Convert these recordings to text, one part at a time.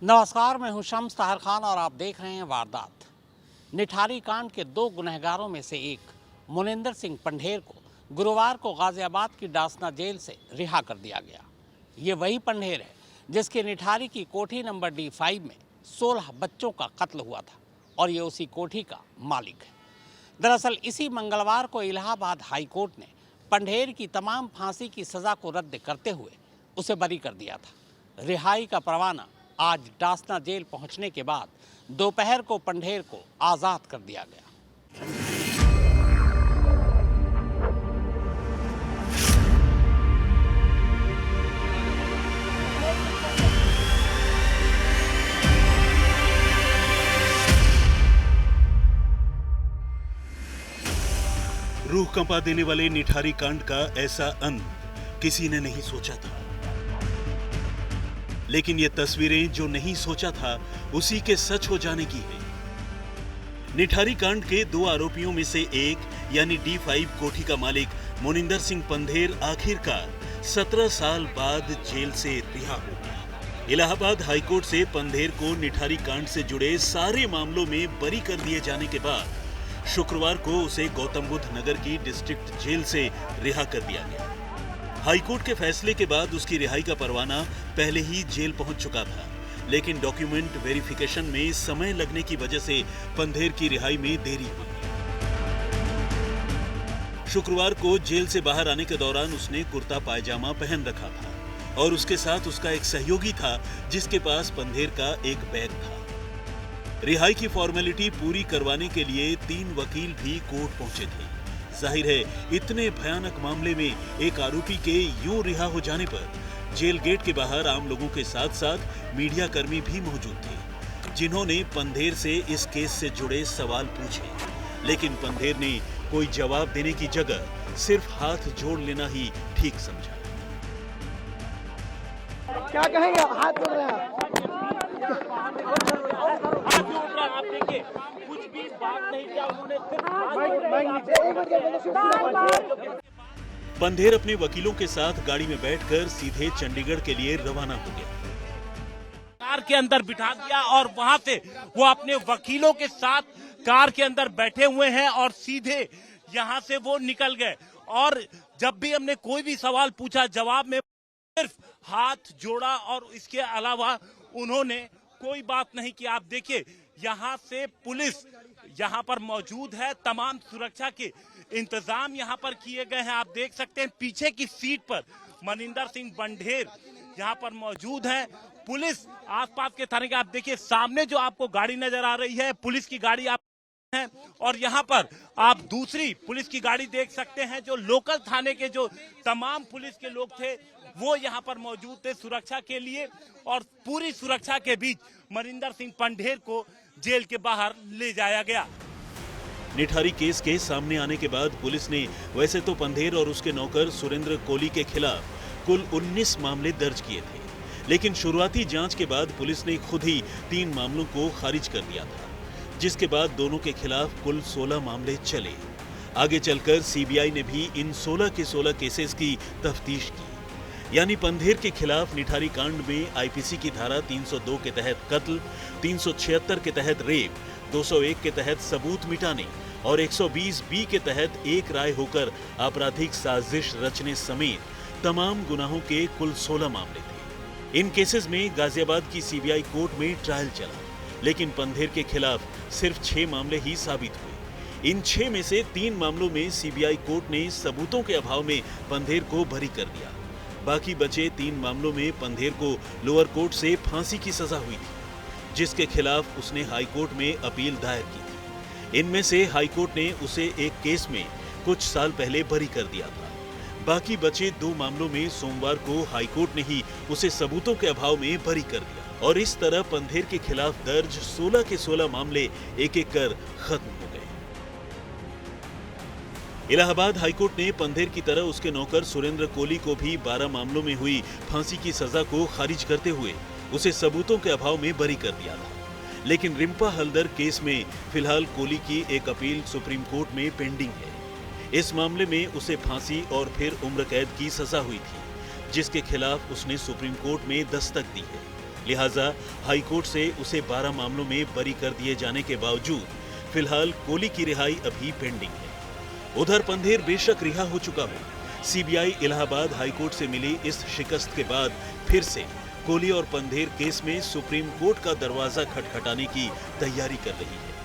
नमस्कार, मैं हूं शम्स ताहर खान और आप देख रहे हैं वारदात। निठारी कांड के दो गुनहगारों में से एक मुनिंदर सिंह पंढेर को गुरुवार को गाजियाबाद की डासना जेल से रिहा कर दिया गया। ये वही पंढेर है जिसके निठारी की कोठी नंबर D5 में 16 बच्चों का कत्ल हुआ था और ये उसी कोठी का मालिक है। दरअसल इसी मंगलवार को इलाहाबाद हाई कोर्ट ने पंढेर की तमाम फांसी की सज़ा को रद्द करते हुए उसे बरी कर दिया था। रिहाई का परवाना आज डासना जेल पहुंचने के बाद दोपहर को पंढेर को आज़ाद कर दिया गया। रूह कंपा देने वाले निठारी कांड का ऐसा अंत किसी ने नहीं सोचा था, लेकिन ये तस्वीरें जो नहीं सोचा था उसी के सच हो जाने की है। निठारी कांड के दो आरोपियों में से एक यानी D5 कोठी का मालिक मुनिंदर सिंह पंढेर आखिरकार 17 साल बाद जेल से रिहा हो गया। इलाहाबाद हाईकोर्ट से पंढेर को निठारी कांड से जुड़े सारे मामलों में बरी कर दिए जाने के बाद शुक्रवार को उसे गौतम बुद्ध नगर की डिस्ट्रिक्ट जेल से रिहा कर दिया गया। हाईकोर्ट के फैसले के बाद उसकी रिहाई का परवाना पहले ही जेल पहुंच चुका था, लेकिन डॉक्यूमेंट वेरिफिकेशन में समय लगने की वजह से पंढेर की रिहाई में देरी हुई। शुक्रवार को जेल से बाहर आने के दौरान उसने कुर्ता पायजामा पहन रखा था और उसके साथ उसका एक सहयोगी था जिसके पास पंढेर का एक बैग था। रिहाई की फॉर्मेलिटी पूरी करवाने के लिए 3 वकील भी कोर्ट पहुंचे थे। जाहिर है इतने भयानक मामले में एक आरोपी के यूं रिहा हो जाने पर जेल गेट के बाहर आम लोगों के साथ साथ मीडिया कर्मी भी मौजूद थे, जिन्होंने पंढेर से इस केस से जुड़े सवाल पूछे, लेकिन पंढेर ने कोई जवाब देने की जगह सिर्फ हाथ जोड़ लेना ही ठीक समझा। क्या कहेंगे? हाथ जोड़ रहे हैं। आप देखिए, कुछ भी बात नहीं किया उन्होंने, पंढेर अपने वकीलों के साथ गाड़ी में बैठकर सीधे चंडीगढ़ के लिए रवाना हो गया। कार के अंदर बिठा दिया और वहां से वो अपने वकीलों के साथ कार के अंदर बैठे हुए हैं और सीधे यहां से वो निकल गए। और जब भी हमने कोई भी सवाल पूछा, जवाब में सिर्फ हाथ जोड़ा और इसके अलावा उन्होंने कोई बात नहीं की। आप देखिए, यहाँ से पुलिस यहाँ पर मौजूद है, तमाम सुरक्षा के इंतजाम यहाँ पर किए गए हैं। आप देख सकते हैं पीछे की सीट पर मुनिंदर सिंह पंढेर यहाँ पर मौजूद है। पुलिस आसपास के थाने के, आप देखिए सामने जो आपको गाड़ी नजर आ रही है, पुलिस की गाड़ी आप है, और यहाँ पर आप दूसरी पुलिस की गाड़ी देख सकते हैं। जो लोकल थाने के जो तमाम पुलिस के लोग थे वो यहाँ पर मौजूद थे सुरक्षा के लिए, और पूरी सुरक्षा के बीच मुनिंदर सिंह पंढेर को जेल के बाहर ले जाया गया। निठारी केस के सामने आने के बाद पुलिस ने वैसे तो पंढेर और उसके नौकर सुरेंद्र कोली के खिलाफ कुल 19 मामले दर्ज किए थे, लेकिन शुरुआती जांच के बाद पुलिस ने खुद ही 3 मामलों को खारिज कर दिया था, जिसके बाद दोनों के खिलाफ कुल 16 मामले चले। आगे चलकर सीबीआई ने भी इन 16 के 16 केसेस की तफ्तीश की, यानी पंढेर के खिलाफ निठारी कांड में आईपीसी की धारा 302 के तहत कत्ल, 376 के तहत रेप, 201 के तहत सबूत मिटाने और 120B के तहत एक राय होकर आपराधिक साजिश रचने समेत तमाम गुनाहों के कुल 16 मामले थे। इन केसेस में गाजियाबाद की सीबीआई कोर्ट में ट्रायल चला, लेकिन पंढेर के खिलाफ सिर्फ 6 मामले ही साबित हुए। इन 6 में से 3 मामलों में सीबीआई कोर्ट ने सबूतों के अभाव में पंढेर को बरी कर दिया। बाकी बचे 3 मामलों में पंढेर को लोअर कोर्ट से फांसी की सजा हुई थी, जिसके खिलाफ उसने हाई कोर्ट में अपील दायर की थी। इनमें से हाई कोर्ट ने उसे एक केस में कुछ साल पहले बरी कर दिया था। बाकी बचे 2 मामलों में सोमवार को हाई कोर्ट ने ही उसे सबूतों के अभाव में बरी कर दिया, और इस तरह पंढेर के खिलाफ दर्ज 16 के 16 मामले एक-एक कर खत्म हो गए। इलाहाबाद हाईकोर्ट ने पंढेर की तरह उसके नौकर सुरेंद्र कोली को भी 12 मामलों में हुई फांसी की सजा को खारिज करते हुए उसे सबूतों के अभाव में बरी कर दिया था, लेकिन रिम्पा हल्दर केस में फिलहाल कोली की एक अपील सुप्रीम कोर्ट में पेंडिंग है। इस मामले में उसे फांसी और फिर उम्र कैद की सजा हुई थी, जिसके खिलाफ उसने सुप्रीम कोर्ट में दस्तक दी है, लिहाजा हाईकोर्ट से उसे 12 मामलों में बरी कर दिए जाने के बावजूद फिलहाल कोहली की रिहाई अभी पेंडिंग है। उधर पंधेर बेशक रिहा हो चुका हो, सीबीआई इलाहाबाद हाईकोर्ट से मिली इस शिकस्त के बाद फिर से कोहली और पंधेर केस में सुप्रीम कोर्ट का दरवाजा खटखटाने की तैयारी कर रही है।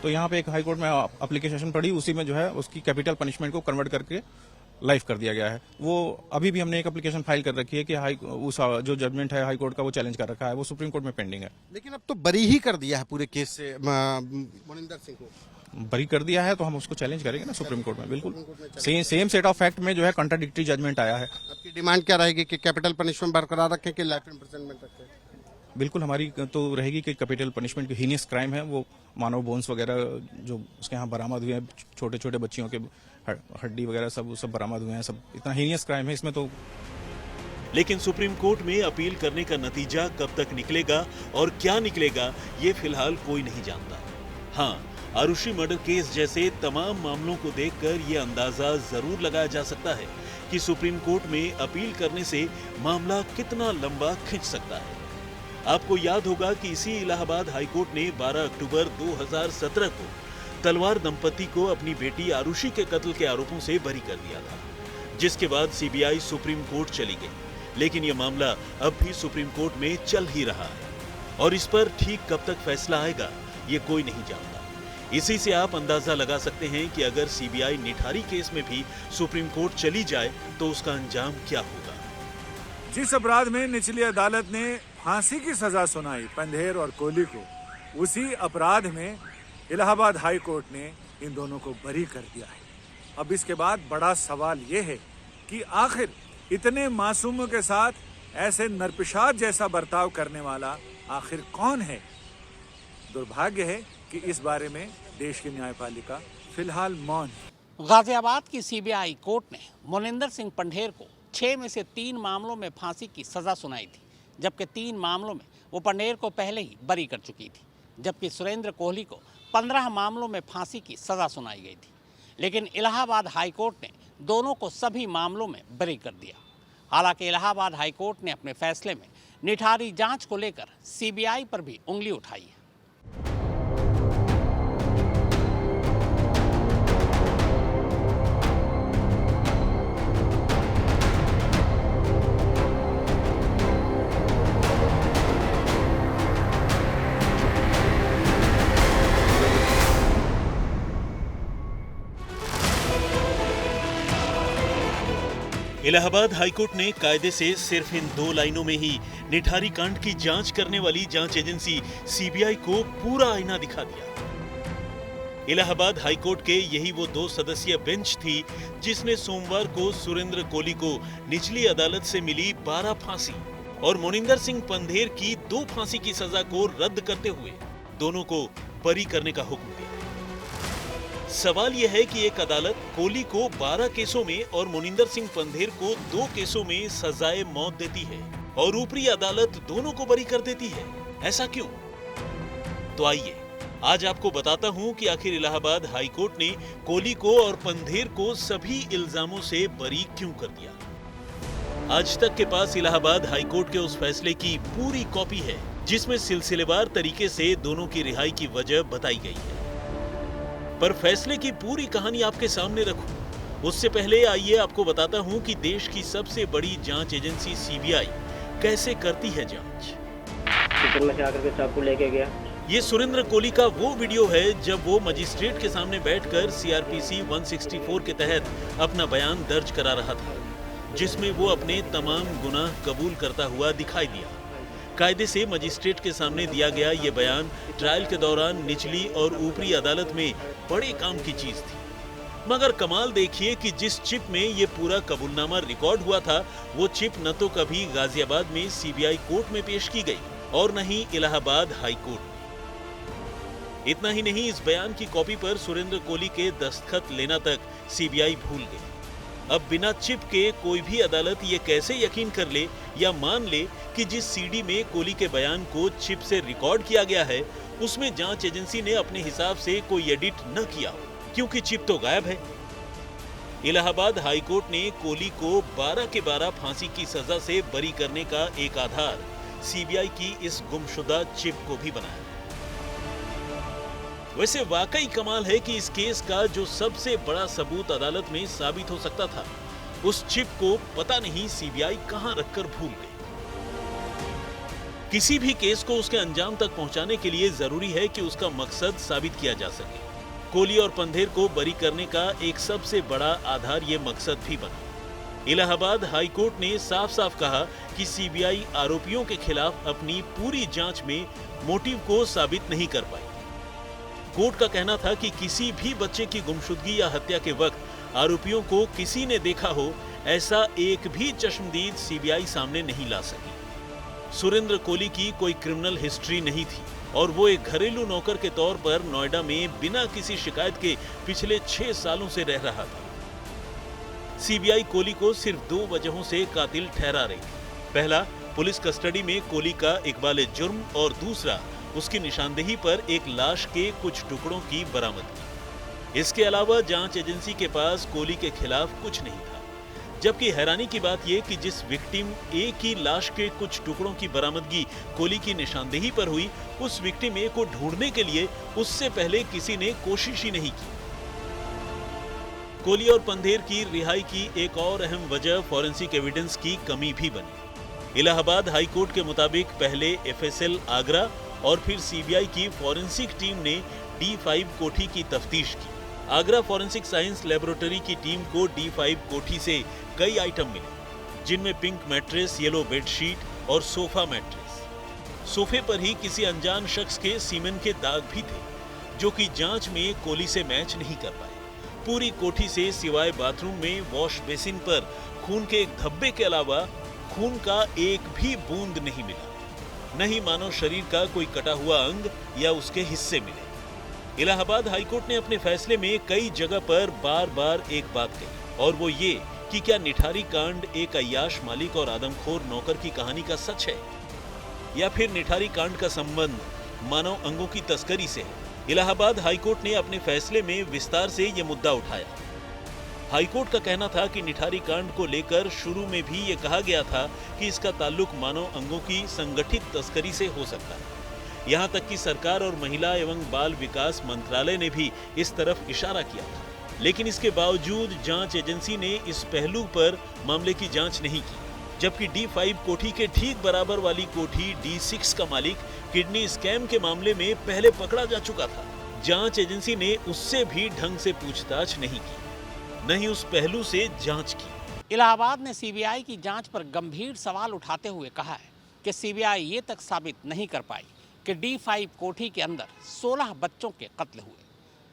तो यहाँ पे एक हाई कोर्ट में एप्लीकेशन पड़ी, उसी में जो है उसकी कैपिटल पनिशमेंट को कन्वर्ट करके लाइफ कर दिया गया है। वो अभी भी हमने एक एप्लीकेशन फाइल कर रखी है कि उस जो जजमेंट है हाई कोर्ट का वो चैलेंज कर रखा है, वो सुप्रीम कोर्ट में पेंडिंग है। लेकिन अब तो बरी ही कर दिया है पूरे केस से मोनिंदर सिंह को। बरी कर दिया है तो हम उसको चैलेंज करेंगे ना सुप्रीम कोर्ट में, बिल्कुल। सेम सेट ऑफ फैक्ट में जो है कंट्राडिक्टरी जजमेंट आया है। आपकी डिमांड क्या रहेगी कि कैपिटल पनिशमेंट बरकरार रखें कि लाइफ इम्प्रिजनमेंट रखें? बिल्कुल हमारी तो रहेगी कि कैपिटल पनिशमेंट की हीनियस क्राइम है, वो मानव बोन्स वगैरह जो उसके यहाँ बरामद हुए हैं, छोटे छोटे बच्चियों के हड्डी वगैरह सब बरामद हुए हैं, सब इतना हीनियस क्राइम है इसमें तो। लेकिन सुप्रीम कोर्ट में अपील करने का नतीजा कब तक निकलेगा और क्या निकलेगा, ये फिलहाल कोई नहीं जानता। हाँ, आरुषि मर्डर केस जैसे तमाम मामलों को देखकर ये अंदाजा जरूर लगाया जा सकता है कि सुप्रीम कोर्ट में अपील करने से मामला कितना लंबा खिंच सकता है। आपको याद होगा कि इसी इलाहाबाद हाईकोर्ट ने 12 अक्टूबर 2017 को तलवार दंपति को अपनी बेटी आरुषि के कत्ल के आरोपों से बरी कर दिया था, जिसके बाद सीबीआई सुप्रीम कोर्ट चली गई। लेकिन यह मामला अब भी सुप्रीम कोर्ट में चल ही रहा है और इस पर ठीक कब तक फैसला आएगा ये कोई नहीं जानता। इसी से आप अंदाजा लगा सकते हैं कि अगर सीबीआई निठारी केस में भी सुप्रीम कोर्ट चली जाए तो उसका अंजाम क्या होगा। जिस अपराध में निचली अदालत ने फांसी की सजा सुनाई पंधेर और कोहली को, उसी अपराध में इलाहाबाद हाई कोर्ट ने इन दोनों को बरी कर दिया है। अब इसके बाद बड़ा सवाल ये है कि आखिर इतने मासूमों के साथ ऐसे नरपिशाच जैसा बर्ताव करने वाला आखिर कौन है। दुर्भाग्य है कि इस बारे में देश की न्यायपालिका फिलहाल मौन है। गाजियाबाद की सीबीआई कोर्ट ने मोनिंदर सिंह पंधेर को 6 में से 3 मामलों में फांसी की सजा सुनाई थी, जबकि 3 मामलों में वो पंधेर को पहले ही बरी कर चुकी थी, जबकि सुरेंद्र कोहली को 15 मामलों में फांसी की सजा सुनाई गई थी। लेकिन इलाहाबाद हाईकोर्ट ने दोनों को सभी मामलों में बरी कर दिया। हालांकि इलाहाबाद हाईकोर्ट ने अपने फैसले में निठारी जांच को लेकर सीबीआई पर भी उंगली उठाई है। इलाहाबाद हाईकोर्ट ने कायदे से सिर्फ इन 2 लाइनों में ही निठारी कांड की जांच करने वाली जांच एजेंसी सीबीआई को पूरा आईना दिखा दिया। इलाहाबाद हाईकोर्ट के यही वो 2 सदस्यीय बेंच थी जिसने सोमवार को सुरेंद्र कोहली को निचली अदालत से मिली 12 फांसी और मोनिंदर सिंह पंधेर की 2 फांसी की सजा को रद्द करते हुए दोनों को बरी करने का हुक्म दिया। सवाल यह है कि एक अदालत कोहली को 12 केसों में और मोनिंदर सिंह पंधेर को 2 केसों में सजाए मौत देती है और ऊपरी अदालत दोनों को बरी कर देती है। ऐसा क्यों? तो आइए आज आपको बताता हूं कि आखिर इलाहाबाद हाईकोर्ट ने कोहली को और पंधेर को सभी इल्जामों से बरी क्यों कर दिया। आज तक के पास इलाहाबाद हाईकोर्ट के उस फैसले की पूरी कॉपी है जिसमें सिलसिलेवार तरीके से दोनों की रिहाई की वजह बताई गई है। पर फैसले की पूरी कहानी आपके सामने रखूं, उससे पहले आइए आपको बताता हूं कि देश की सबसे बड़ी जांच एजेंसी सीबीआई कैसे करती है जांच। किचन में से आकर के चाकू लेके गया। ये सुरेंद्र कोहली का वो वीडियो है जब वो मजिस्ट्रेट के सामने बैठकर सीआरपीसी 164 के तहत अपना बयान दर्ज करा रहा था, जिसमें वो अपने तमाम गुनाह कबूल करता हुआ दिखाई दिया। कायदे से मजिस्ट्रेट के सामने दिया गया ये बयान ट्रायल के दौरान निचली और ऊपरी अदालत में बड़े काम की चीज थी। मगर कमाल देखिए कि जिस चिप में ये पूरा कबूलनामा रिकॉर्ड हुआ था, वो चिप न तो कभी गाजियाबाद में सीबीआई कोर्ट में पेश की गई और न ही इलाहाबाद हाई कोर्ट में। इतना ही नहीं, इस बयान की कॉपी पर सुरेंद्र कोहली के दस्तखत लेना तक सीबीआई भूल गई। अब बिना चिप के कोई भी अदालत ये कैसे यकीन कर ले या मान ले कि जिस सीडी में कोहली के बयान को चिप से रिकॉर्ड किया गया है उसमें जांच एजेंसी ने अपने हिसाब से कोई एडिट न किया हो, क्योंकि चिप तो गायब है। इलाहाबाद हाईकोर्ट ने कोहली को 12 के 12 फांसी की सजा से बरी करने का एक आधार सीबीआई की इस गुमशुदा चिप को भी बनाया। वैसे वाकई कमाल है कि इस केस का जो सबसे बड़ा सबूत अदालत में साबित हो सकता था, उस चिप को पता नहीं सीबीआई कहां रखकर भूल गई। किसी भी केस को उसके अंजाम तक पहुंचाने के लिए जरूरी है कि उसका मकसद साबित किया जा सके। कोली और पंधेर को बरी करने का एक सबसे बड़ा आधार ये मकसद भी बना। इलाहाबाद हाई कोर्ट ने साफ साफ कहा कि सीबीआई आरोपियों के खिलाफ अपनी पूरी जांच में मोटिव को साबित नहीं कर पाई। कोर्ट का कहना था कि किसी भी बच्चे की गुमशुदगी या हत्या के वक्त आरोपियों को किसी ने देखा हो, ऐसा एक भी चश्मदीद सीबीआई सामने नहीं ला सकी। सुरेंद्र कोली की कोई क्रिमिनल हिस्ट्री नहीं थी और वो एक घरेलू नौकर के तौर पर नोएडा में बिना किसी शिकायत के पिछले 6 सालों से रह रहा था। सीबीआई कोली को सिर्फ 2 वजहों से कातिल ठहरा रही थी। पहला, पुलिस कस्टडी में कोली का इकबाल जुर्म, और दूसरा, उसकी निशानदेही पर एक लाश के कुछ टुकड़ों की बरामदगी। इसके अलावा जांच एजेंसी के पास कोली के खिलाफ कुछ नहीं था। जबकि हैरानी की बात यह कि जिस विक्टिम ए की लाश के कुछ टुकड़ों की बरामदगी कोली की निशानदेही पर हुई, उस विक्टिम ए को ढूंढने के लिए उससे पहले किसी ने कोशिश ही नहीं की। कोली और पंधेर की रिहाई की एक और अहम वजह फॉरेंसिक एविडेंस की कमी भी बनी। इलाहाबाद हाई कोर्ट के मुताबिक पहले एफएसएल आगरा और फिर सीबीआई की फॉरेंसिक टीम ने D5 कोठी की तफ्तीश की। आगरा फॉरेंसिक साइंस लेबोरेटरी की टीम को D5 कोठी से कई आइटम मिले, जिनमें पिंक मैट्रेस, येलो बेडशीट और सोफा मैट्रेस। सोफे पर ही किसी अनजान शख्स के सीमेन के दाग भी थे, जो कि जांच में कोली से मैच नहीं कर पाए। पूरी कोठी से सिवाय बाथरूम में वॉश बेसिन पर खून के एक धब्बे के अलावा खून का एक भी बूंद नहीं मिला। न ही मानव शरीर का कोई कटा हुआ अंग या उसके हिस्से मिले। इलाहाबाद हाईकोर्ट ने अपने फैसले में कई जगह पर बार बार एक बात कही, और वो ये कि क्या निठारी कांड एक अय्याश मालिक और आदमखोर नौकर की कहानी का सच है, या फिर निठारी कांड का संबंध मानव अंगों की तस्करी से है। इलाहाबाद हाईकोर्ट ने अपने फैसले में विस्तार से ये मुद्दा उठाया। हाईकोर्ट का कहना था कि निठारी कांड को लेकर शुरू में भी ये कहा गया था कि इसका ताल्लुक मानव अंगों की संगठित तस्करी से हो सकता है। यहाँ तक कि सरकार और महिला एवं बाल विकास मंत्रालय ने भी इस तरफ इशारा किया था, लेकिन इसके बावजूद जांच एजेंसी ने इस पहलू पर मामले की जांच नहीं की। जबकि D5 कोठी के ठीक बराबर वाली कोठी D6 का मालिक किडनी स्कैम के मामले में पहले पकड़ा जा चुका था। जांच एजेंसी ने उससे भी ढंग से पूछताछ नहीं की, न ही उस पहलू से जांच की। इलाहाबाद ने सीबीआई की जांच पर गंभीर सवाल उठाते हुए कहा है कि सीबीआई ये तक साबित नहीं कर पाई कि D5 कोठी के अंदर 16 बच्चों के कत्ल हुए।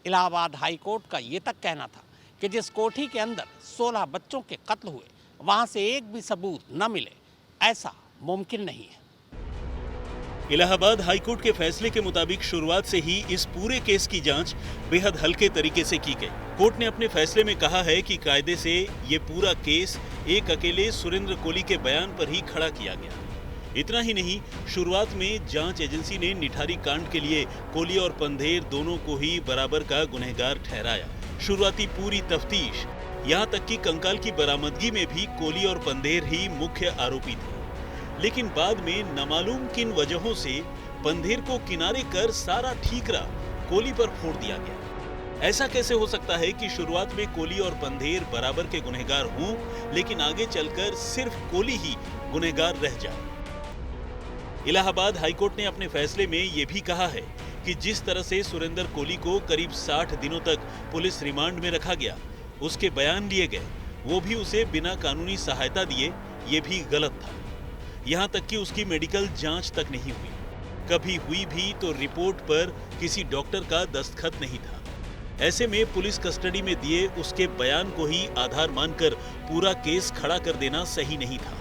इलाहाबाद हाई कोर्ट का ये तक कहना था कि जिस कोठी के अंदर 16 बच्चों के कत्ल हुए, वहां से एक भी सबूत न मिले, ऐसा मुमकिन नहीं है। इलाहाबाद हाईकोर्ट के फैसले के मुताबिक शुरुआत से ही इस पूरे केस की जांच बेहद हल्के तरीके से की गई। कोर्ट ने अपने फैसले में कहा है कि कायदे से ये पूरा केस एक अकेले सुरेंद्र कोली के बयान पर ही खड़ा किया गया। इतना ही नहीं, शुरुआत में जांच एजेंसी ने निठारी कांड के लिए कोली और पंधेर दोनों को ही बराबर का गुनहगार ठहराया। शुरुआती पूरी तफ्तीश, यहाँ तक कि कंकाल की बरामदगी में भी कोली और पंधेर ही मुख्य आरोपी थे। लेकिन बाद में नामालूम किन वजहों से पंधेर को किनारे कर सारा ठीकरा कोली पर फोड़ दिया गया। ऐसा कैसे हो सकता है कि शुरुआत में कोली और पंधेर बराबर के गुनहगार हों, लेकिन आगे चलकर सिर्फ कोली ही गुनहगार रह जाए। इलाहाबाद हाईकोर्ट ने अपने फैसले में यह भी कहा है कि जिस तरह से सुरेंद्र कोली को करीब 60 दिनों तक पुलिस रिमांड में रखा गया, उसके बयान लिए गए, वो भी उसे बिना कानूनी सहायता दिए, ये भी गलत था। यहाँ तक कि उसकी मेडिकल जांच तक नहीं हुई। कभी हुई भी तो रिपोर्ट पर किसी डॉक्टर का दस्तखत नहीं था। ऐसे में पुलिस कस्टडी में दिए उसके बयान को ही आधार मानकर पूरा केस खड़ा कर देना सही नहीं था,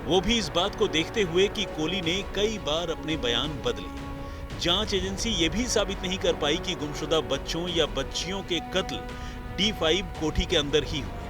वो भी इस बात को देखते हुए कि कोली ने कई बार अपने बयान बदले। जांच एजेंसी ये भी साबित नहीं कर पाई कि गुमशुदा बच्चों या बच्चियों के कत्ल D5 कोठी के अंदर ही हुए।